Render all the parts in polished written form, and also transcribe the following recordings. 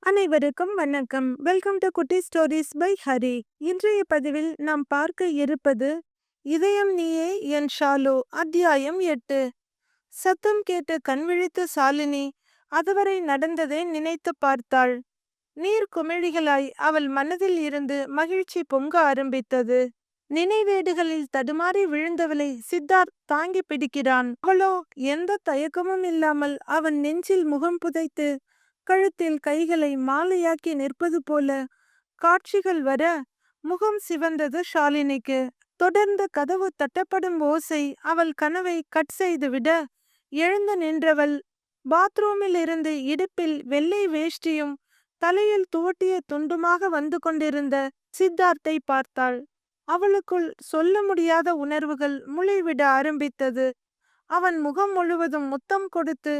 அனைவருக்கும் வணக்கம். Welcome to குட்டி ஸ்டோரிஸ் பை ஹரி. இன்றைய பதிவில் நாம் பார்க்க இருப்பது இதயம் நீயே என் ஷாலு. அத்தியாயம் 8. சத்தம் கேட்டு கண்விழித்த சாலினி அதுவரை நடந்ததை நினைத்து பார்த்தாள். நீர் குமிழிகளாய் அவள் மனதில் இருந்து மகிழ்ச்சி பொங்க ஆரம்பித்தது. நினைவேடுகளில் தடுமாறி விழுந்தவளை சித்தார்த் தாங்கி பிடிக்கிறான். அவளோ எந்த தயக்கமும் இல்லாமல் அவன் நெஞ்சில் முகம் புதைத்து கழுத்தில் கைகளை மாலையாக்கி நிற்பது போல காட்சிகள் வர முகம் சிவந்தது ஷாலினிக்கு. தொடர்ந்து கதவு தட்டப்படும் ஓசை அவள் கனவை கட் செய்துவிட எழுந்து நின்றவள் பாத்ரூமில் இருந்து இடுப்பில் வெள்ளை வேஷ்டியும் தலையில் துவட்டிய துண்டுமாக வந்து கொண்டிருந்த சித்தார்த்தை பார்த்தாள். அவளுக்குள் சொல்ல முடியாத உணர்வுகள் முளைவிட ஆரம்பித்தது. அவன் முகம் முழுவதும் முத்தம் கொடுத்து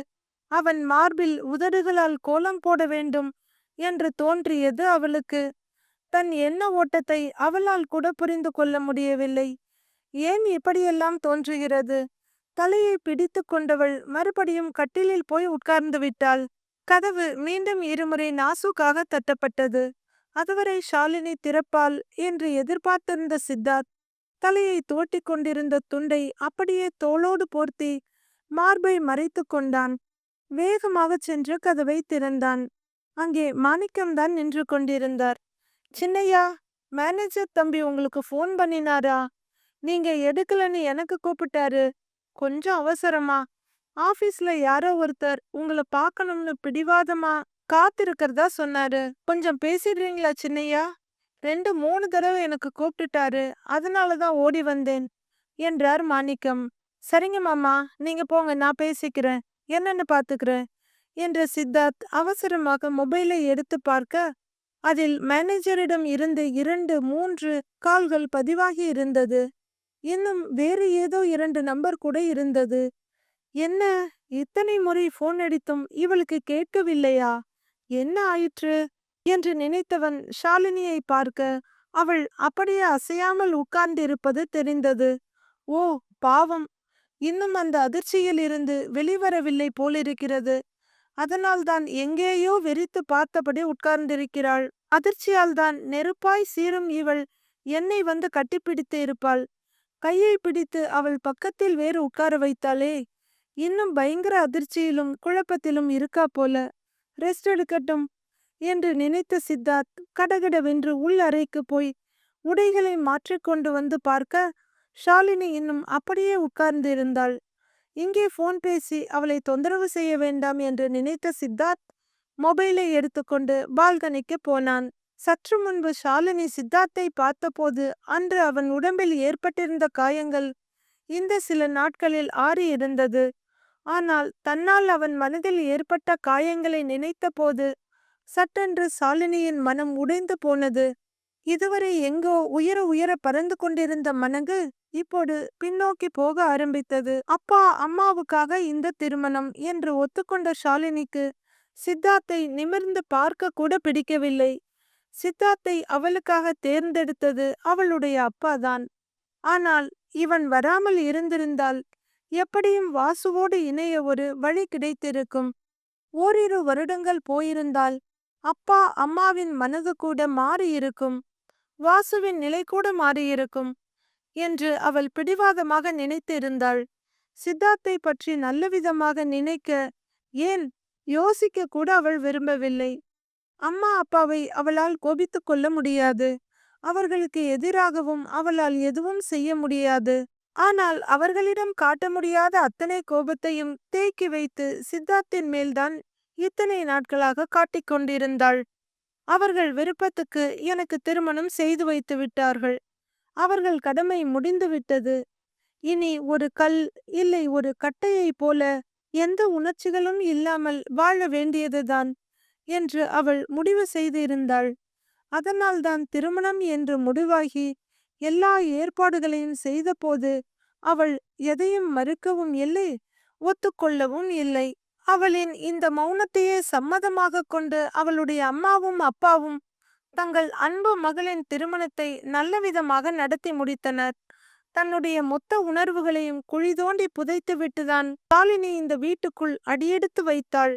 அவன் மார்பில் உதடுகளால் கோலம் போட வேண்டும் என்று தோன்றியது அவளுக்கு. தன் எண்ண ஓட்டத்தை அவளால் கூட புரிந்து கொள்ள முடியவில்லை. ஏன் இப்படியெல்லாம் தோன்றுகிறது? தலையை பிடித்து கொண்டவள் மறுபடியும் கட்டிலில் போய் உட்கார்ந்து விட்டாள். கதவு மீண்டும் இருமுறை நாசூக்காக தட்டப்பட்டது. அதுவரை ஷாலினி திறப்பாள் என்று எதிர்பார்த்திருந்த சித்தார்த் தலையை தோட்டி கொண்டிருந்த துண்டை அப்படியே தோளோடு போர்த்தி மார்பை மறைத்து கொண்டான். வேகமாக சென்று கதவை திறந்தான். அங்கே மாணிக்கம்தான் நின்று கொண்டிருந்தார். சின்னையா, மேனேஜர் தம்பி உங்களுக்கு ஃபோன் பண்ணினாரா? நீங்க எடுக்கலன்னு எனக்கு கூப்பிட்டாரு. கொஞ்சம் அவசரமா ஆபீஸ்ல யாரோ ஒருத்தர் உங்களை பார்க்கணும்னு பிடிவாதமா காத்திருக்கிறதா சொன்னாரு. கொஞ்சம் பேசிடுறீங்களா சின்னையா? 2-3 தடவை எனக்கு கூப்பிட்டுட்டாரு. அதனாலதான் ஓடி வந்தேன் என்றார் மாணிக்கம். சரிங்க மாமா, நீங்க போங்க, நான் பேசிக்கிறேன், என்னன்னு பாத்துக்கிறேன் என்ற சித்தார்த் அவசரமாக மொபைலை எடுத்து பார்க்க அதில் மேனேஜரிடம் இருந்து 2-3 கால்கள் பதிவாகி இருந்தது. இன்னும் வேறு ஏதோ 2 நம்பர் கூட இருந்தது. என்ன, இத்தனை முறை போன் அடித்தும் இவளுக்கு கேட்கவில்லையா? என்ன ஆயிற்று என்று நினைத்தவன் ஷாலினியை பார்க்க அவள் அப்படியே அசையாமல் உட்கார்ந்திருப்பது தெரிந்தது. ஓ பாவம், இன்னும் அந்த அதிர்ச்சியில் இருந்து வெளிவரவில்லை போலிருக்கிறது. அதனால்தான் எங்கேயோ வெறித்து பார்த்தபடி உட்கார்ந்திருக்கிறாள். அதிர்ச்சியால் தான் நெருப்பாய் சீரும் இவள் என்னை வந்து கட்டிப்பிடித்து இருப்பாள். கையை பிடித்து அவள் பக்கத்தில் வேறு உட்கார வைத்தாளே. இன்னும் பயங்கர அதிர்ச்சியிலும் குழப்பத்திலும் இருக்கா போல. ரெஸ்ட் எடுக்கட்டும் என்று நினைத்த சித்தார்த் கடகடவென்று உள் அறைக்கு போய் உடைகளை மாற்றிக்கொண்டு வந்து பார்க்க ஷாலினி இன்னும் அப்படியே உட்கார்ந்து இருந்தாள். இங்கே போன் பேசி அவளை தொந்தரவு செய்ய வேண்டாம் என்று நினைத்த சித்தார்த் மொபைலை எடுத்துக்கொண்டு பால்கனிக்கு போனான். சற்று முன்பு ஷாலினி சித்தார்த்தை பார்த்தபோது அன்று அவன் உடம்பில் ஏற்பட்டிருந்த காயங்கள் இந்த சில நாட்களில் ஆறி இருந்தது. ஆனால் தன்னால் அவன் மனதில் ஏற்பட்ட காயங்களை நினைத்த போது சட்டென்று ஷாலினியின் மனம் உடைந்து போனது. இதுவரை எங்கோ உயர உயர பறந்து கொண்டிருந்த மனது இப்போது பின்னோக்கி போக ஆரம்பித்தது. அப்பா அம்மாவுக்காக இந்த திருமணம் என்று ஒத்துக்கொண்ட ஷாலினிக்கு சித்தார்த்தை நிமிர்ந்து பார்க்க கூட பிடிக்கவில்லை. சித்தார்த்தை அவளுக்காக தேர்ந்தெடுத்தது அவளுடைய அப்பாதான். ஆனால் இவன் வராமல் இருந்திருந்தால் எப்படியும் வாசுவோடு இணைய ஒரு வழி கிடைத்திருக்கும். ஓரிரு வருடங்கள் போயிருந்தால் அப்பா அம்மாவின் மனது கூட மாறியிருக்கும். வாசுவின் நிலை கூட மாறியிருக்கும் என்று அவள் பிடிவாதமாக நினைத்திருந்தாள். சித்தார்த்தை பற்றி நல்லவிதமாக நினைக்க, ஏன் யோசிக்க கூட அவள் விரும்பவில்லை. அம்மா அப்பாவை அவளால் கோபித்து கொள்ள முடியாது. அவர்களுக்கு எதிராகவும் அவளால் எதுவும் செய்ய முடியாது. ஆனால் அவர்களிடம் காட்ட முடியாத அத்தனை கோபத்தையும் தேக்கி வைத்து சித்தார்த்தின் மேல்தான் இத்தனை நாட்களாக காட்டிக்கொண்டிருந்தாள். அவர்கள் விருப்பத்துக்கு எனக்கு திருமணம் செய்து வைத்து விட்டார்கள். அவர்கள் கடமை முடிந்துவிட்டது. இனி ஒரு கல் இல்லை ஒரு கட்டையை போல எந்த உணர்ச்சிகளும் இல்லாமல் வாழ வேண்டியதுதான் என்று அவள் முடிவு செய்திருந்தாள். அதனால்தான் திருமணம் என்று முடிவாகி எல்லா ஏற்பாடுகளையும் செய்தபோது அவள் எதையும் மறுக்கவும் இல்லை, ஒத்துக்கொள்ளவும் இல்லை. அவளின் இந்த மௌனத்தையே சம்மதமாக கொண்டு அவளுடைய அம்மாவும் அப்பாவும் தங்கள் அன்பு மகளின் திருமணத்தை நல்லவிதமாக நடத்தி முடித்தனர். தன்னுடைய மொத்த உணர்வுகளையும் குழி தோண்டி புதைத்து விட்டுதான் ஷாலினி இந்த வீட்டுக்குள் அடியெடுத்து வைத்தாள்.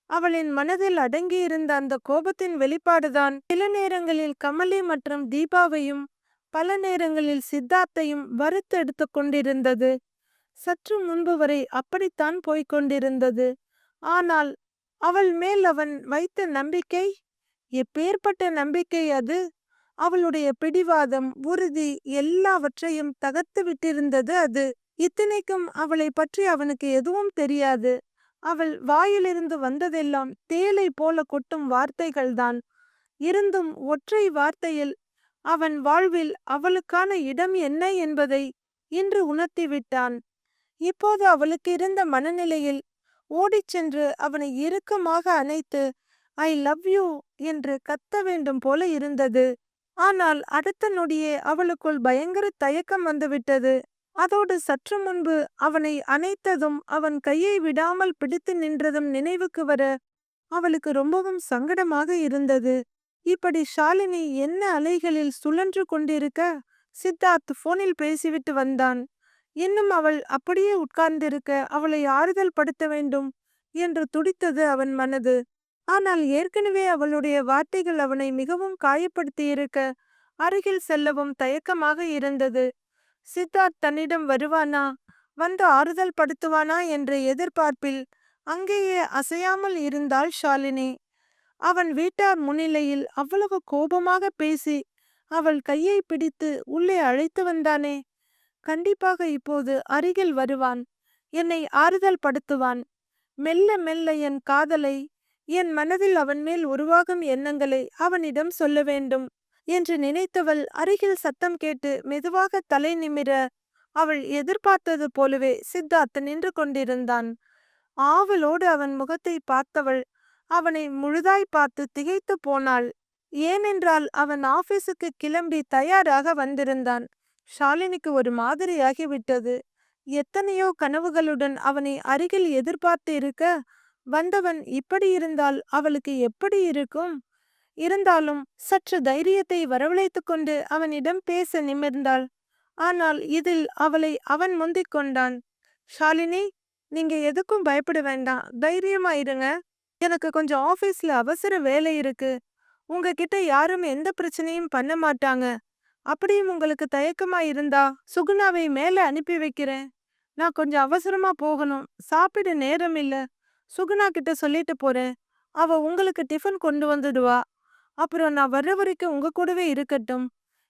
அவளின் மனதில் அடங்கியிருந்த அந்த கோபத்தின் வெளிப்பாடுதான் சில நேரங்களில் கமலி மற்றும் தீபாவையும் பல நேரங்களில் சித்தார்த்தையும் வறுத்து எடுத்து கொண்டிருந்தது. சற்று முன்பு வரை அப்படித்தான் போய்க் கொண்டிருந்தது. ஆனால் அவள் மேல் அவன் வைத்த நம்பிக்கை, எப்பேற்பட்ட நம்பிக்கை அது! அவளுடைய பிடிவாதம், உறுதி எல்லாவற்றையும் தகர்த்து விட்டிருந்தது அது. இத்தனைக்கும் அவளை பற்றி அவனுக்கு எதுவும் தெரியாது. அவள் வாயிலிருந்து வந்ததெல்லாம் தேலை போல கொட்டும் வார்த்தைகள்தான். இருந்தும் ஒற்றை வார்த்தையில் அவன் வாழ்வில் அவளுக்கான இடம் என்ன என்பதை இன்று உணர்த்திவிட்டான். இப்போது அவளுக்கு இருந்த மனநிலையில் ஓடிச் சென்று அவனை இறுக்கமாக அணைத்து ஐ லவ் யூ என்று கத்த வேண்டும் போல இருந்தது. ஆனால் அடுத்த நொடியே அவளுக்குள் பயங்கர தயக்கம் வந்துவிட்டது. அதோடு சற்று முன்பு அவனை அணைத்ததும் அவன் கையை விடாமல் பிடித்து நின்றதும் நினைவுக்கு வர அவளுக்கு ரொம்பவும் சங்கடமாக இருந்தது. இப்படி ஷாலினி என்ன அலைகளில் சுழன்று கொண்டிருக்க சித்தார்த் போனில் பேசிவிட்டு வந்தான். இன்னும் அவள் அப்படியே உட்கார்ந்திருக்க அவளை ஆறுதல் படுத்த வேண்டும் என்று துடித்தது அவன் மனது. ஆனால் ஏற்கனவே அவளுடைய வார்த்தைகள் அவனை மிகவும் காயப்படுத்தியிருக்க அருகில் செல்லவும் தயக்கமாக இருந்தது. சித்தார்த் தன்னிடம் வருவானா, வந்து ஆறுதல் படுத்துவானா என்ற எதிர்பார்ப்பில் அங்கேயே அசையாமல் இருந்தாள் ஷாலினி. அவன் வீட்டார் முன்னிலையில் அவ்வளவு கோபமாக பேசி அவள் கையை பிடித்து உள்ளே அழைத்து வந்தானே, கண்டிப்பாக இப்போது அருகில் வருவான், என்னை ஆறுதல் படுத்துவான். மெல்ல மெல்ல என் காதலை, என் மனதில் அவன் மேல் உருவாகும் எண்ணங்களை அவனிடம் சொல்ல வேண்டும் என்று நினைத்தவள் அருகில் சத்தம் கேட்டு மெதுவாக தலை நிமிர அவள் எதிர்பார்த்தது போலவே சித்தார்த் நின்று கொண்டிருந்தான். ஆவலோடு அவன் முகத்தை பார்த்தவள் அவனை முழுதாய் பார்த்து திகைத்து போனாள். ஏனென்றால் அவன் ஆபீஸுக்கு கிளம்பி தயாராக வந்திருந்தான். ஷாலினிக்கு ஒரு மாதிரியாகிவிட்டது. எத்தனையோ கனவுகளுடன் அவனை அருகில் எதிர்பார்த்து இருக்க வந்தவன் இப்படி இருந்தால் அவளுக்கு எப்படி இருக்கும்? இருந்தாலும் சற்று தைரியத்தை வரவழைத்து கொண்டு அவனிடம் பேச நிமிர்ந்தாள். ஆனால் இதில் அவளை அவன் முந்திக் கொண்டான். ஷாலினி, நீங்க எதுக்கும் பயப்பட வேண்டாம், தைரியமா இருங்க. எனக்கு கொஞ்சம் ஆபீஸ்ல அவசர வேலை இருக்கு. உங்ககிட்ட யாரும் எந்த பிரச்சனையும் பண்ண மாட்டாங்க. அப்படியும் உங்களுக்கு தயக்கமா இருந்தா சுகுணாவை மேல அனுப்பி வைக்கிறேன். நான் கொஞ்சம் அவசரமா போகணும், சாப்பிட நேரம் இல்ல. சுகுணா கிட்ட சொல்லிட்டு போறேன், அவ உங்களுக்கு டிஃபன் கொண்டு வந்துடுவா. அப்புறம் நான் வர்ற வரைக்கும் உங்க கூடவே இருக்கட்டும்.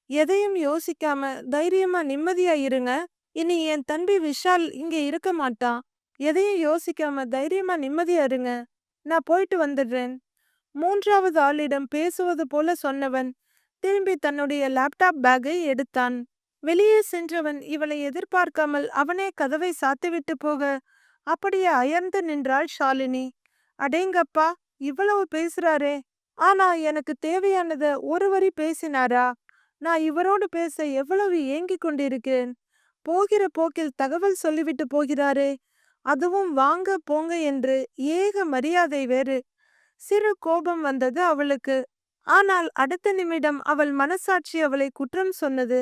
எதையும் யோசிக்காம தைரியமா நிம்மதியா இருங்க. இனி என் தம்பி விஷால் இங்க இருக்க மாட்டான். எதையும் யோசிக்காம தைரியமா நிம்மதியா இருங்க. நான் போயிட்டு வந்துடுறேன். மூன்றாவது ஆளிடம் பேசுவது போல சொன்னவன் திரும்பி தன்னுடைய லேப்டாப் பேக்கை எடுத்தான். வெளியே சென்றவன் இவளை எதிர்பார்க்காமல் அவனே கதவை சாத்திவிட்டு போக அப்படியே அயர்ந்து நின்றாள் ஷாலினி. அடேங்கப்பா, இவ்வளவு பேசுறாரே! ஆனா எனக்கு தேவையானத ஒரு வரி பேசினாரா? நான் இவரோடு பேச எவ்வளவு ஏங்கிக் கொண்டிருக்கேன். போகிற போக்கில் தகவல் சொல்லிவிட்டு போகிறாரே, அதுவும் வாங்க போங்க என்று ஏக மரியாதை வேறு. சிறு கோபம் வந்தது அவளுக்கு. ஆனால் அடுத்த நிமிடம் அவள் மனசாட்சி அவளை குற்றம் சொன்னது.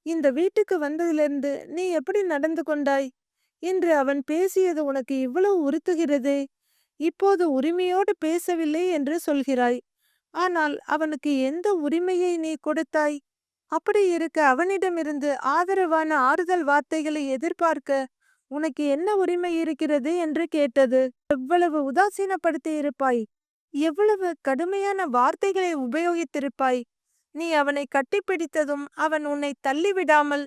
இந்த வீட்டுக்கு வந்ததிலிருந்து நீ எப்படி நடந்து கொண்டாய் என்று அவன் பேசியது உனக்கு இவ்வளவு உறுத்துகிறதே. இப்போது உரிமையோடு பேசவில்லை என்று சொல்கிறாய். ஆனால் அவனுக்கு எந்த உரிமையை நீ கொடுத்தாய்? அப்படி இருக்க அவனிடமிருந்து ஆதரவான ஆறுதல் வார்த்தைகளை எதிர்பார்க்க உனக்கு என்ன உரிமை இருக்கிறது என்று கேட்டது. எவ்வளவு உதாசீனப்படுத்தி இருப்பாய், எவ்வளவு கடுமையான வார்த்தைகளை உபயோகித்திருப்பாய். நீ அவனை கட்டிப்பிடித்ததும் அவன் உன்னை தள்ளிவிடாமல்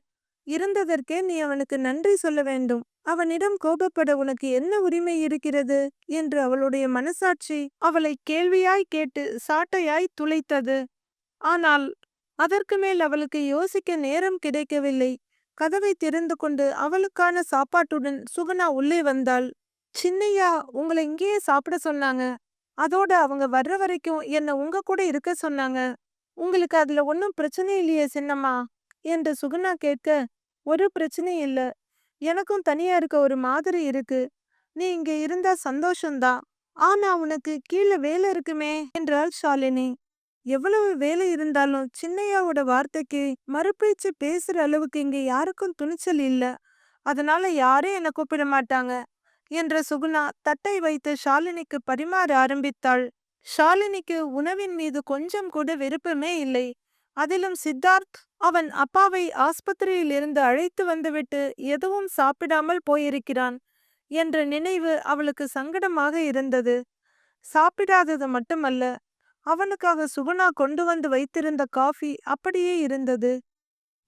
இருந்ததற்கே நீ அவனுக்கு நன்றி சொல்ல வேண்டும். அவனிடம் கோபப்பட உனக்கு என்ன உரிமை இருக்கிறது என்று அவளுடைய மனசாட்சி அவளை கேள்வியாய் கேட்டு சாட்டையாய் துளைத்தது. ஆனால் அதற்கு மேல் அவளுக்கு யோசிக்க நேரம் கிடைக்கவில்லை. கதவை திறந்து கொண்டு அவளுக்கான சாப்பாட்டுடன் சுகுணா உள்ளே வந்தாள். சின்னையா உங்களை இங்கேயே சாப்பிட சொன்னாங்க. அதோட அவங்க வர்ற வரைக்கும் என்ன உங்க கூட இருக்க சொன்னாங்க. உங்களுக்கு அதுல ஒன்னும் பிரச்சனை இல்லையே சின்னம்மா என்று சுகுணா கேட்க, ஒரு பிரச்சனை இல்ல, எனக்கும் தனியா இருக்க ஒரு மாதிரி இருக்கு. நீ இங்க இருந்தா சந்தோஷம்தான். ஆனா உனக்கு கீழே வேலை இருக்குமே என்றாள் ஷாலினி. எவ்வளவு வேலை இருந்தாலும் சின்னையாவோட வார்த்தைக்கு மறுபேச்சு பேசுற அளவுக்கு இங்க யாருக்கும் துணிச்சல் இல்ல. அதனால யாரும் என்ன கூப்பிட மாட்டாங்க. என்ற சுகுணா தட்டை வைத்து ஷாலினிக்கு பரிமாற ஆரம்பித்தாள். ஷாலினிக்கு உணவின் மீது கொஞ்சம் கூட விருப்பமே இல்லை. அதிலும் சித்தார்த் அவன் அப்பாவை ஆஸ்பத்திரியில் இருந்து அழைத்து வந்துவிட்டு எதுவும் சாப்பிடாமல் போயிருக்கிறான் என்ற நினைவு அவளுக்கு சங்கடமாக இருந்தது. சாப்பிடாதது மட்டுமல்ல, அவனுக்காக சுகுணா கொண்டு வந்து வைத்திருந்த காஃபி அப்படியே இருந்தது.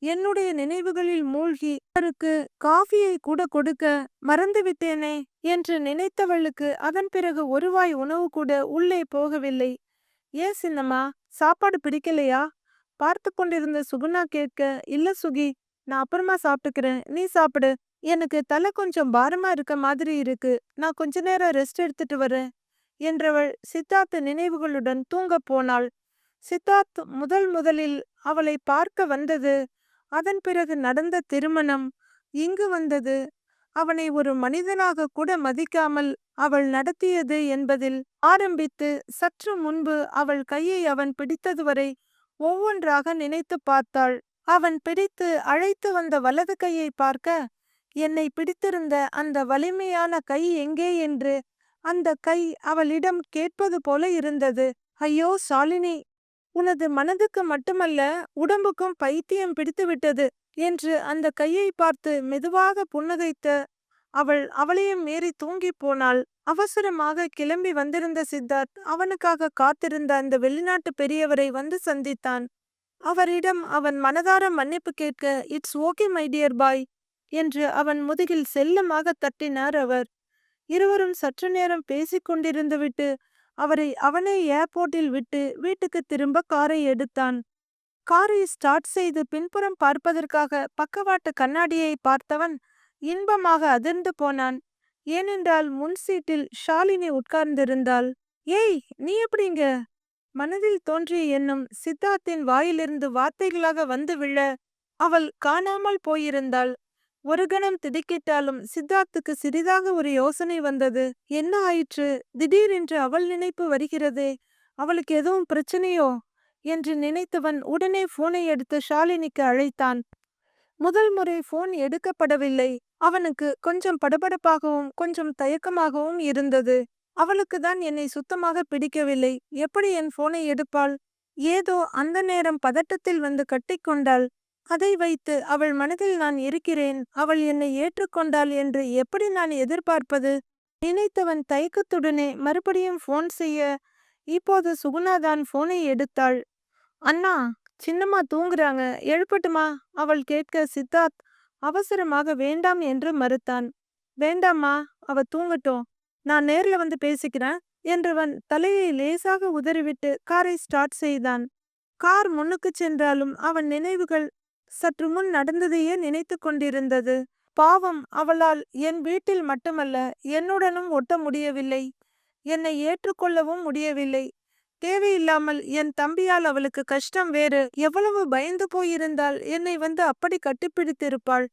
என்னுடைய நினைவுகளில் மூழ்கி அவருக்கு காஃபியை கூட கொடுக்க மறந்துவிட்டேனே என்று நினைத்தவளுக்கு அதன் பிறகு ஒருவாய் உணவு கூட உள்ளே போகவில்லை. ஏன் சின்னம்மா, சாப்பாடு பிடிக்கலையா? பார்த்து கொண்டிருந்த சுகுணா கேட்க, இல்ல சுகி, நான் அப்புறமா சாப்பிட்டுக்கிறேன், நீ சாப்பிடு. எனக்கு தலை கொஞ்சம் பாரமா இருக்க மாதிரி இருக்கு, நான் கொஞ்ச நேரம் ரெஸ்ட் எடுத்துட்டு வரேன் என்றவள் சித்தார்த் நினைவுகளுடன் தூங்கப் போனாள். சித்தார்த் முதலில் அவளை பார்க்க வந்தது, அதன் பிறகு நடந்த திருமணம், இங்கு வந்தது, அவனை ஒரு மனிதனாக கூட மதிக்காமல் அவள் நடத்தியது என்பதில் ஆரம்பித்து சற்று முன்பு அவள் கையை அவன் பிடித்ததுவரை ஒவ்வொன்றாக நினைத்து பார்த்தாள். அவன் பிடித்து அழைத்து வந்த வலது கையை பார்க்க, என்னை பிடித்திருந்த அந்த வலிமையான கை எங்கே என்று அந்த கை அவளிடம் கேட்பது போல இருந்தது. ஐயோ ஷாலினி, உனது மனதுக்கு மட்டுமல்ல, உடம்புக்கும் பைத்தியம் பிடித்துவிட்டது என்று அந்த கையை பார்த்து மெதுவாக புன்னகைத்த அவள் அவளையும் மீறி தூங்கி போனாள். அவசரமாக கிளம்பி வந்திருந்த சித்தார்த் அவனுக்காக காத்திருந்த அந்த வெளிநாட்டு பெரியவரை வந்து சந்தித்தான். அவரிடம் அவன் மனதார மன்னிப்பு கேட்க, it's okay my dear boy என்று அவன் முதுகில் செல்லமாக தட்டினார் அவர். இருவரும் சற்று நேரம் பேசிக் கொண்டிருந்து விட்டு அவரை அவனே ஏர்போர்ட்டில் விட்டு வீட்டுக்கு திரும்ப காரை எடுத்தான். காரை ஸ்டார்ட் செய்து பின்புறம் பார்ப்பதற்காக பக்கவாட்டு கண்ணாடியை பார்த்தவன் இன்பமாக அதிர்ந்து போனான். ஏனென்றால் முன் சீட்டில் ஷாலினி உட்கார்ந்திருந்தாள். ஏய், நீ எப்படிங்க? மனதில் தோன்றிய எண்ணம் சித்தார்த்தின் வாயிலிருந்து வார்த்தைகளாக வந்து விழ அவள் காணாமல் போயிருந்தாள். ஒரு கணம் திடுக்கிட்டாலும் சித்தார்த்துக்கு சிறிதாக ஒரு யோசனை வந்தது. என்ன ஆயிற்று? திடீரென்று அவள் நினைப்பு வருகிறதே, அவளுக்கு எதுவும் பிரச்சனையோ என்று நினைத்தவன் உடனே போனை எடுத்து ஷாலினிக்கு அழைத்தான். முதல் முறை போன் எடுக்கப்படவில்லை. அவனுக்கு கொஞ்சம் படபடப்பாகவும் கொஞ்சம் தயக்கமாகவும் இருந்தது. அவளுக்கு தான் என்னை சுத்தமாக பிடிக்கவில்லை, எப்படி என் போனை எடுப்பாள்? ஏதோ அந்த நேரம் பதட்டத்தில் வந்து கட்டிக்கொண்டாள். அதை வைத்து அவள் மனதில் நான் இருக்கிறேன், அவள் என்னை ஏற்றுக்கொண்டாள் என்று எப்படி நான் எதிர்பார்ப்பது? நினைத்தவன் தயக்கத்துடனே மறுபடியும் போன் செய்ய, இப்போது சுகுணாதான் போனை எடுத்தாள். அண்ணா, சின்னம்மா தூங்குறாங்க, எழுப்பட்டுமா? அவள் கேட்க சித்தார்த் அவசரமாக வேண்டாம் என்று மறுத்தான். வேண்டாம்மா, அவ தூங்கட்டும், நான் நேர்ல வந்து பேசிக்கிறேன் என்றவன் தலையை லேசாக உதறிவிட்டு காரை ஸ்டார்ட் செய்தான். கார் முன்னுக்கு சென்றாலும் அவன் நினைவுகள் சற்று முன் நடந்ததையே நினைத்து கொண்டிருந்தது. பாவம், அவளால் என் வீட்டில் மட்டுமல்ல என்னுடனும் ஒட்ட முடியவில்லை, என்னை ஏற்றுக்கொள்ளவும் முடியவில்லை. தேவையில்லாமல் என் தம்பியால் அவளுக்கு கஷ்டம் வேறு. எவ்வளவு பயந்து போயிருந்தால் என்னை வந்து அப்படி கட்டிப்பிடித்திருப்பாள்.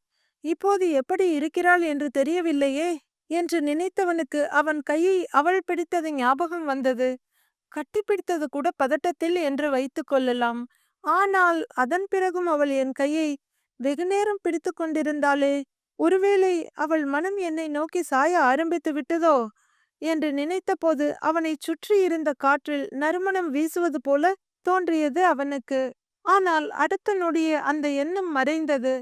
இப்போது எப்படி இருக்கிறாள் என்று தெரியவில்லையே என்று நினைத்தவனுக்கு அவன் கையை அவள் பிடித்தது ஞாபகம் வந்தது. கட்டிப்பிடித்தது கூட பதட்டத்தில் என்று வைத்து கொள்ளலாம். ஆனால் அதன் பிறகும் அவள் என் கையை வெகுநேரம் பிடித்து கொண்டிருந்தாளே, ஒருவேளை அவள் மனம் என்னை நோக்கி சாய ஆரம்பித்து விட்டதோ என்று நினைத்தபோது அவனை சுற்றி இருந்த காற்றில் நறுமணம் வீசுவது போல தோன்றியது அவனுக்கு. ஆனால் அடுத்த நொடியே அந்த எண்ணம் மறைந்தது.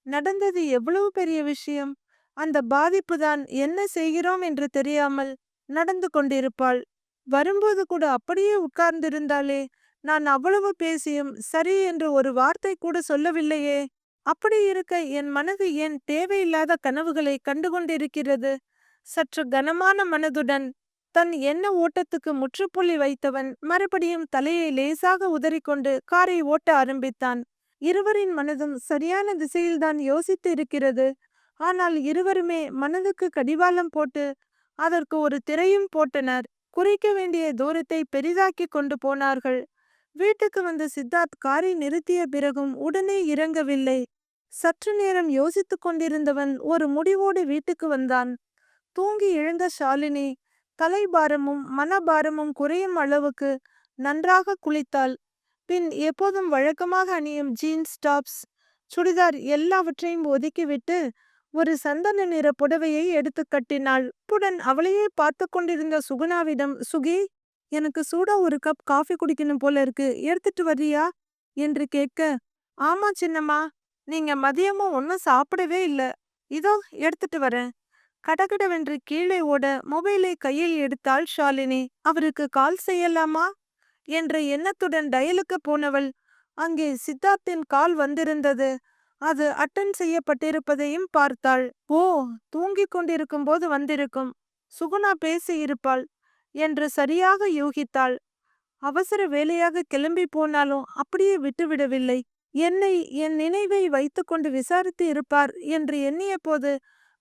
நடந்தது எவ்வளவு பெரிய விஷயம்! அந்த பாதிப்புதான் என்ன செய்கிறோம் என்று தெரியாமல் நடந்து கொண்டிருப்பாள். வரும்போது கூட அப்படியே உட்கார்ந்திருந்தாளே, நான் அவ்வளவு பேசியும் சரி என்று ஒரு வார்த்தை கூட சொல்லவில்லையே. அப்படி இருக்க என் மனது ஏன் தேவையில்லாத கனவுகளை கண்டுகொண்டிருக்கிறது? சற்று கனமான மனதுடன் தன் எண்ண ஓட்டத்துக்கு முற்றுப்புள்ளி வைத்தவன் மறுபடியும் தலையை லேசாக உதறிக்கொண்டு காரை ஓட்ட ஆரம்பித்தான். இருவரின் மனதும் சரியான திசையில்தான் யோசித்து இருக்கிறது. ஆனால் இருவருமே மனதுக்கு கடிவாளம் போட்டு அதற்கு ஒரு திரையும் போட்டனர். குறைக்க வேண்டிய தூரத்தை பெரிதாக்கி கொண்டு போனார்கள். வீட்டுக்கு வந்த சித்தார்த் காரை நிறுத்திய பிறகும் உடனே இறங்கவில்லை. சற்று நேரம் யோசித்து கொண்டிருந்தவன் ஒரு முடிவோடு வீட்டுக்கு வந்தான். தூங்கி எழுந்த ஷாலினி தலைபாரமும் மனபாரமும் குறையும் அளவுக்கு நன்றாக குளித்தாள். பின் எப்போதும் வழக்கமாக அணியும் ஜீன்ஸ், டாப்ஸ், சுடிதார் எல்லாவற்றையும் ஒதுக்கிவிட்டு ஒரு சந்தன நிற புடவையை எடுத்து கட்டினாள். புடன் அவளையே பார்த்து கொண்டிருந்த சுகுணாவிடம், சுகி, எனக்கு சூடா ஒரு கப் காஃபி குடிக்கணும் போல இருக்கு, எடுத்துட்டு வர்றியா என்று கேட்க, ஆமா சின்னம்மா, நீங்க மதியமும் ஒன்னும் சாப்பிடவே இல்ல, இதோ எடுத்துட்டு வரேன். கடகடவென்று கீழே ஓட மொபைலை கையில் எடுத்தாள் ஷாலினி. அவருக்கு கால் செய்யலாமா என்ற எண்ணத்துடன் டயலுக்கு போனவள், அங்கே சித்தார்த்தின் கால் வந்திருந்தது. அது அட்டன் செய்யப்பட்டிருப்பதையும் பார்த்தாள். ஓ, தூங்கிக் கொண்டிருக்கும் போது வந்திருக்கும். சுகுணா பேசி இருப்பாள் என்று சரியாக யூகித்தாள். அவசர வேலையாக கிளம்பி போனாலும் அப்படியே விட்டுவிடவில்லை. என்னை என் நினைவை வைத்துக்கொண்டு விசாரித்து இருப்பார் என்று எண்ணிய போது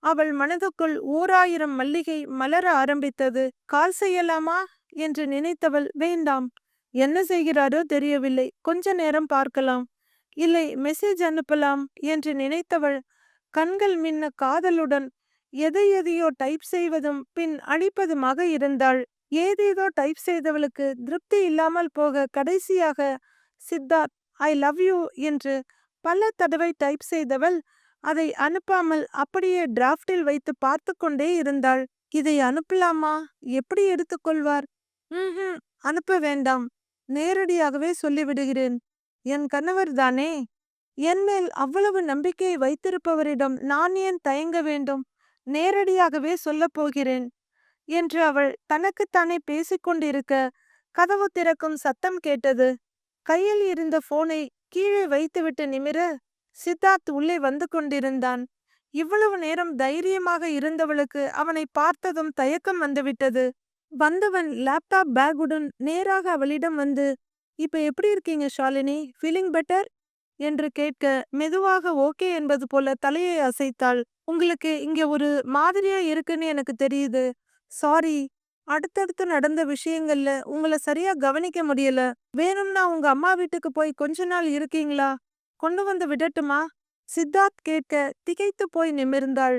அவள் மனதுக்குள் 1000 மல்லிகை மலர ஆரம்பித்தது. கால் செய்யலாமா என்று நினைத்தவள், வேண்டாம், என்ன செய்கிறாரோ தெரியவில்லை, கொஞ்ச நேரம் பார்க்கலாம், இல்லை மெசேஜ் அனுப்பலாம் என்று நினைத்தவள் கண்கள் மின்ன காதலுடன் எதையோ டைப் செய்வதும் பின் அழிப்பதுமாக இருந்தாள். ஏதேதோ டைப் செய்தவளுக்கு திருப்தி இல்லாமல் போக கடைசியாக சித்தார்த், ஐ லவ் யூ என்று பல தடவை டைப் செய்தவள் அதை அனுப்பாமல் அப்படியே டிராஃப்டில் வைத்து பார்த்து கொண்டே இருந்தாள். இதை அனுப்பலாமா? எப்படி எடுத்துக்கொள்வார்? அனுப்ப வேண்டாம், நேரடியாகவே சொல்லிவிடுகிறேன். என் கணவர் தானே, என் மேல் அவ்வளவு நம்பிக்கையை வைத்திருப்பவரிடம் நான் ஏன் தயங்க வேண்டும்? நேரடியாகவே சொல்லப் போகிறேன் என்று அவள் தனக்குத்தானே பேசிக்கொண்டிருக்க கதவு திறக்கும் சத்தம் கேட்டது. கையில் இருந்த போனை கீழே வைத்துவிட்டு நிமிர சித்தார்த் உள்ளே வந்து கொண்டிருந்தான். இவ்வளவு நேரம் தைரியமாக இருந்தவளுக்கு அவனை பார்த்ததும் தயக்கம் வந்துவிட்டது. வந்தவன் லேப்டாப் பேக்குடன் நேராக அவளிடம் வந்து, இப்ப எப்படி இருக்கீங்க ஷாலினி, ஃபீலிங் பெட்டர் என்று கேட்க மெதுவாக ஓகே என்பது போல தலையை அசைத்தாள். உங்களுக்கு இங்க ஒரு மாதிரியா இருக்குன்னு எனக்கு தெரியுது, சாரி, அடுத்தடுத்து நடந்த விஷயங்கள்ல உங்களை சரியா கவனிக்க முடியல. வேணும்னா உங்க அம்மா வீட்டுக்கு போய் கொஞ்ச நாள் இருக்கீங்களா, கொண்டு வந்து விடட்டுமா? சித்தார்த் கேட்க திகைத்து போய் நிமிர்ந்தாள்.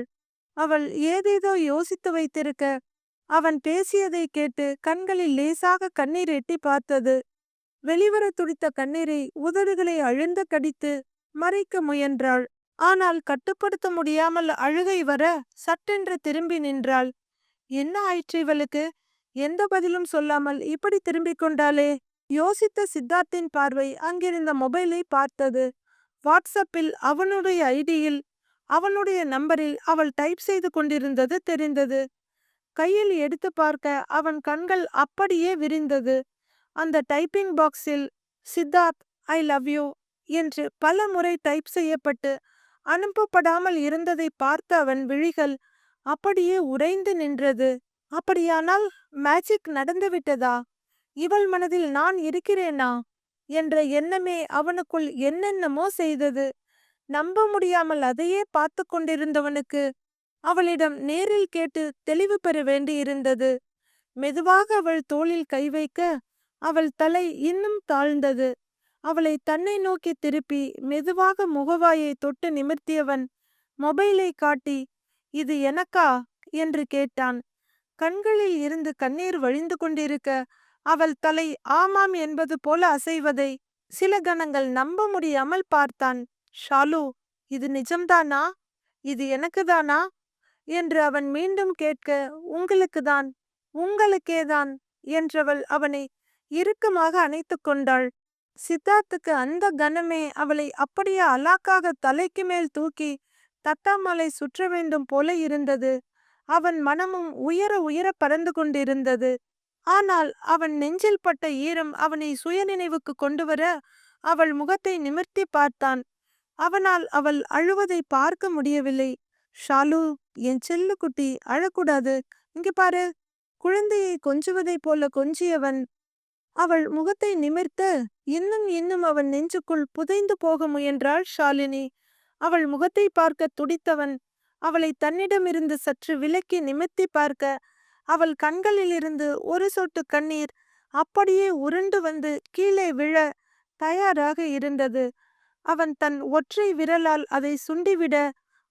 அவள் ஏதேதோ யோசித்து வைத்திருக்க அவன் பேசியதை கேட்டு கண்களில் லேசாக கண்ணீர் எட்டி பார்த்தது. வெளிவர துடித்த கண்ணீரை உதடுகளை அழுந்த கடித்து மறைக்க முயன்றாள். ஆனால் கட்டுப்படுத்த முடியாமல் அழுகை வர சட்டென்று திரும்பி நின்றாள். என்ன ஆயிற்று இவளுக்கு? எந்த பதிலும் சொல்லாமல் இப்படி திரும்பிக் கொண்டாளே? யோசித்த சித்தார்த்தின் பார்வை அங்கிருந்த மொபைலை பார்த்தது. வாட்ஸ்அப்பில் அவனுடைய ஐடியில் அவனுடைய நம்பரில் அவள் டைப் செய்து கொண்டிருந்தது தெரிந்தது. கையில் எடுத்து பார்க்க அவன் கண்கள் அப்படியே விரிந்தது. அந்த டைப்பிங் பாக்ஸில் சித்தார்த், ஐ லவ் யூ என்று பல முறை டைப் செய்யப்பட்டு அனுப்பப்படாமல் இருந்ததை பார்த்த அவன் விழிகள் அப்படியே உறைந்து நின்றது. அப்படியானால் மேஜிக் நடந்துவிட்டதா? இவள் மனதில் நான் இருக்கிறேனா என்ற எண்ணமே அவனுக்குள் என்னென்னமோ செய்தது. நம்ப முடியாமல் அதையே பார்த்து கொண்டிருந்தவனுக்கு அவளிடம் நேரில் கேட்டு தெளிவு பெற வேண்டியிருந்தது. மெதுவாக அவள் தோளில் கை வைக்க அவள் தலை இன்னும் தாழ்ந்தது. அவளை தன்னை நோக்கி திருப்பி மெதுவாக முகவாயை தொட்டு நிமிர்த்தியவன் மொபைலை காட்டி, இது எனக்கா என்று கேட்டான். கண்களில் இருந்து கண்ணீர் வழிந்து கொண்டிருக்க அவள் தலை ஆமாம் என்பது போல அசைவதை சில கணங்கள் நம்ப முடியாமல் பார்த்தான். ஷாலு, இது நிஜம்தானா? இது எனக்குதானா என்று அவன் மீண்டும் கேட்க, உங்களுக்குதான், உங்களுக்கேதான் என்றவள் அவனை இறுக்கமாக அணைத்து கொண்டாள். சித்தார்த்துக்கு அந்த கணமே அவளை அப்படியே அலாக்காக தலைக்கு மேல் தூக்கி தட்டாமலை சுற்ற வேண்டும் போல இருந்தது. அவன் மனமும் உயர உயர பறந்து கொண்டிருந்தது. ஆனால் அவன் நெஞ்சில் பட்ட ஈரம் அவனை சுயநினைவுக்கு கொண்டு வர அவள் முகத்தை நிமிர்த்தி பார்த்தான். அவனால் அவள் அழுவதை பார்க்க முடியவில்லை. ஷாலு, என் செல்ல குட்டி, அழக்கூடாது, இங்க பாரு. குழந்தையை கொஞ்சுவதைப் போல கொஞ்சியவன் அவள் முகத்தை நிமிர்த்த இன்னும் இன்னும் அவன் நெஞ்சுக்குள் புதைந்து போக முயன்றாள் ஷாலினி. அவள் முகத்தை பார்க்க துடித்தவன் அவளை தன்னிடமிருந்து சற்று விலக்கி நிமிர்த்தி பார்க்க அவள் கண்களிலிருந்து ஒரு சொட்டு கண்ணீர் அப்படியே உருண்டு வந்து கீழே விழ தயாராக இருந்தது. அவன் தன் ஒற்றை விரலால் அதை சுண்டிவிட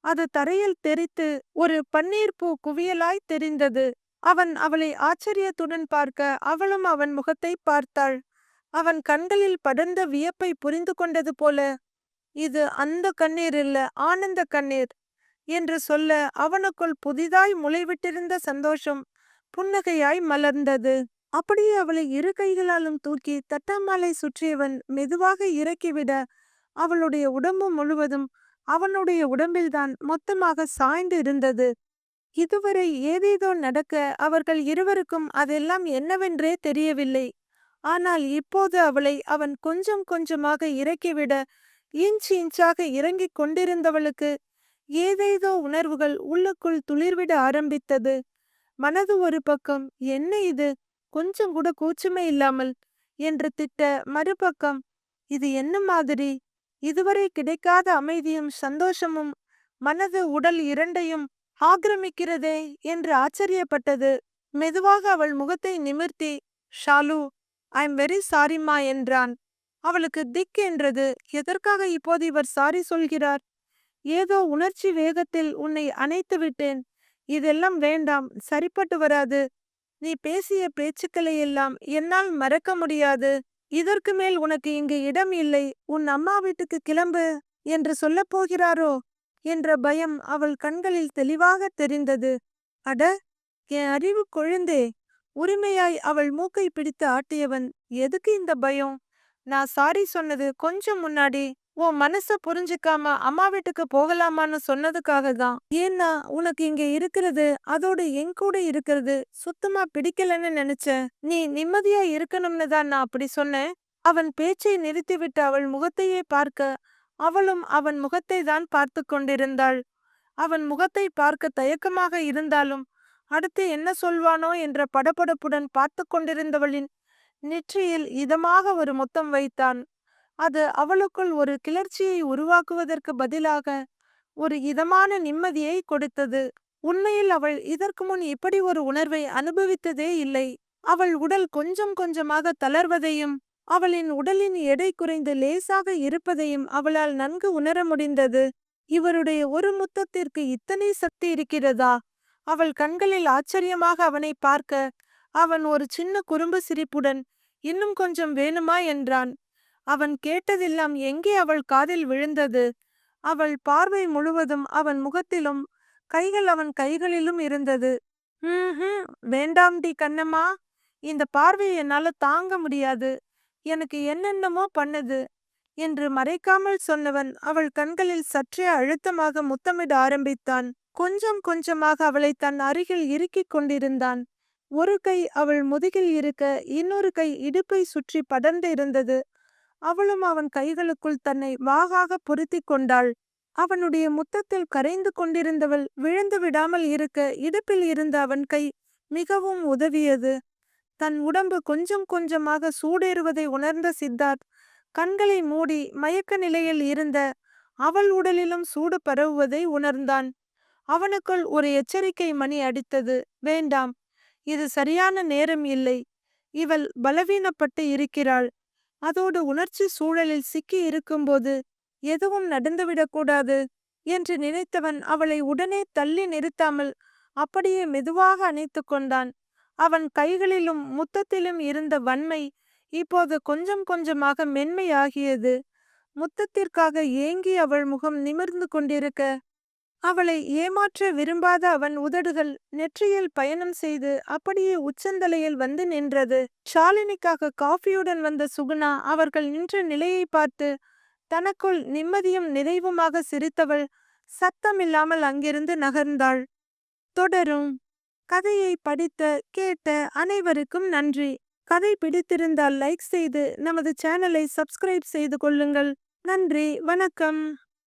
அது தரையில் தெரித்து ஒரு பன்னீர் பூ குவியலாய் தெரிந்தது. அவன் அவளை ஆச்சரியத்துடன் பார்க்க அவளும் அவன் முகத்தை பார்த்தாள். அவன் கண்களில் படர்ந்த வியப்பை புரிந்து கொண்டது போல, இது அந்த கண்ணீர் இல்ல, ஆனந்த கண்ணீர் என்று சொல்ல அவனுக்குள் புதிதாய் முளைவிட்டிருந்த சந்தோஷம் புன்னகையாய் மலர்ந்தது. அப்படியே அவளை இரு கைகளாலும் தூக்கி தட்டாமாலை சுற்றியவன் மெதுவாக இறக்கிவிட அவளுடைய உடம்பு முழுவதும் அவனுடைய உடம்பில்தான் மொத்தமாக சாய்ந்து இருந்தது. இதுவரை ஏதேதோ நடக்க அவர்கள் இருவருக்கும் அதெல்லாம் என்னவென்றே தெரியவில்லை. ஆனால் இப்போது அவளை அவன் கொஞ்சம் கொஞ்சமாக இறக்கிவிட இன்ச் இன்ச்சாக இறங்கிக் கொண்டிருந்தவளுக்கு ஏதேதோ உணர்வுகள் உள்ளுக்குள் துளிர்விட ஆரம்பித்தது. மனது ஒரு பக்கம் என்ன இது, கொஞ்சம் கூட கூச்சமே இல்லாமல் என்று திட்ட, மறுபக்கம் இது என்ன மாதிரி, இதுவரை கிடைக்காத அமைதியும் சந்தோஷமும் மனது உடல் இரண்டையும் ஆக்கிரமிக்கிறதே என்று ஆச்சரியப்பட்டது. மெதுவாக அவள் முகத்தை நிமிர்த்தி, ஷாலு, ஐ எம் வெரி சாரிம்மா என்றான். அவளுக்கு திக் என்றது. எதற்காக இப்போது இவர் சாரி சொல்கிறார்? ஏதோ உணர்ச்சி வேகத்தில் உன்னை அணைத்து விட்டேன், இதெல்லாம் வேண்டாம், சரிப்பட்டு வராது. நீ பேசிய பேச்சுக்களை எல்லாம் என்னால் மறக்க முடியாது. இதற்கு மேல் உனக்கு இங்கு இடம் இல்லை, உன் அம்மா வீட்டுக்கு கிளம்பு என்று சொல்லப் போகிறாரோ என்ற பயம் அவள் கண்களில் தெளிவாக தெரிந்தது. அட, என் அறிவு கொழுந்தே! உரிமையாய் அவள் மூக்கை பிடித்து ஆட்டியவன், எதுக்கு இந்த பயம்? நான் சாரி சொன்னது கொஞ்சம் முன்னாடி உன் மனச புரிஞ்சுக்காம அம்மா வீட்டுக்கு போகலாமான்னு சொன்னதுக்காக தான். ஏன்னா உனக்கு இங்க இருக்கிறது, அதோடு என் கூட இருக்கிறது சுத்தமா பிடிக்கலன்னு நினைச்சேன். நீ நிம்மதியா இருக்கணும்னு தான் நான் அப்படி சொன்னேன். அவன் பேச்சை நிறுத்திவிட்டு அவள் முகத்தையே பார்க்க அவளும் அவன் முகத்தை தான் பார்த்து கொண்டிருந்தாள். அவன் முகத்தை பார்க்க தயக்கமாக இருந்தாலும் அடுத்து என்ன சொல்வானோ என்ற படபடப்புடன் பார்த்து கொண்டிருந்தவளின் நெற்றியில் இதமாக ஒரு முத்தம் வைத்தான். அது அவளுக்குள் ஒரு கிளர்ச்சியை உருவாக்குவதற்கு பதிலாக ஒரு இதமான நிம்மதியை கொடுத்தது. உண்மையில் அவள் இதற்கு முன் இப்படி ஒரு உணர்வை அனுபவித்ததே இல்லை. அவள் உடல் கொஞ்சம் கொஞ்சமாக தளர்வதையும் அவளின் உடலின் எடை குறைந்து லேசாக இருப்பதையும் அவளால் நன்கு உணர முடிந்தது. இவருடைய ஒரு முத்தத்திற்கு இத்தனை சக்தி இருக்கிறதா? அவள் கண்களில் ஆச்சரியமாக அவனை பார்க்க அவன் ஒரு சின்ன குறும்பு சிரிப்புடன் இன்னும் கொஞ்சம் வேணுமா என்றான். அவன் கேட்டதெல்லாம் எங்கே அவள் காதில் விழுந்தது. அவள் பார்வை முழுவதும் அவன் முகத்திலும் கைகள் அவன் கைகளிலும் இருந்தது. வேண்டாம்டி கண்ணம்மா, இந்த பார்வையை என்னால தாங்க முடியாது, எனக்கு என்னென்னமோ பண்ணுது என்று மறைக்காமல் சொன்னவன் அவள் கண்களில் சற்றே அழுத்தமாக முத்தமிட ஆரம்பித்தான். கொஞ்சம் கொஞ்சமாக அவளை தன் அருகில் இறுக்கிக் கொண்டிருந்தான். ஒரு கை அவள் முதுகில் இருக்க இன்னொரு கை இடுப்பை சுற்றி படர்ந்து இருந்தது. அவளும் அவன் கைகளுக்குள் தன்னை வாகாக பொருத்தி கொண்டாள். அவனுடைய முத்தத்தில் கரைந்து கொண்டிருந்தவள் விழுந்து விடாமல் இருக்க இடுப்பில் இருந்த அவன் கை மிகவும் உதவியது. தன் உடம்பு கொஞ்சம் கொஞ்சமாக சூடேறுவதை உணர்ந்த சித்தார்த் கண்களை மூடி மயக்க நிலையில் இருந்த அவள் உடலிலும் சூடு பரவுவதை உணர்ந்தான். அவனுக்குள் ஒரு எச்சரிக்கை மணி அடித்தது. வேண்டாம், இது சரியான நேரம் இல்லை. இவள் பலவீனப்பட்டு இருக்கிறாள். அதோடு உணர்ச்சி சூழலில் சிக்கி இருக்கும்போது எதுவும் நடந்துவிடக்கூடாது என்று நினைத்தவன் அவளை உடனே தள்ளி நிறுத்தாமல் அப்படியே மெதுவாக அணைத்து கொண்டான். அவன் கைகளிலும் முத்தத்திலும் இருந்த வன்மை இப்போது கொஞ்சம் கொஞ்சமாக மென்மையாகியது. முத்தத்திற்காக ஏங்கி அவள் முகம் நிமிர்ந்து கொண்டிருக்க அவளை ஏமாற்ற விரும்பாத அவன் உதடுகள் நெற்றியில் பயணம் செய்து அப்படியே உச்சந்தலையில் வந்து நின்றது. ஷாலினிக்காக காஃபியுடன் வந்த சுகுணா அவர்கள் நின்ற நிலையை பார்த்து தனக்குள் நிம்மதியும் நிறைவுமாக சிரித்தவள் சத்தமில்லாமல் அங்கிருந்து நகர்ந்தாள். தொடரும். கதையை படித்த கேட்ட அனைவருக்கும் நன்றி. கதை பிடித்திருந்தால் லைக் செய்து நமது சேனலை சப்ஸ்கிரைப் செய்து கொள்ளுங்கள். நன்றி, வணக்கம்.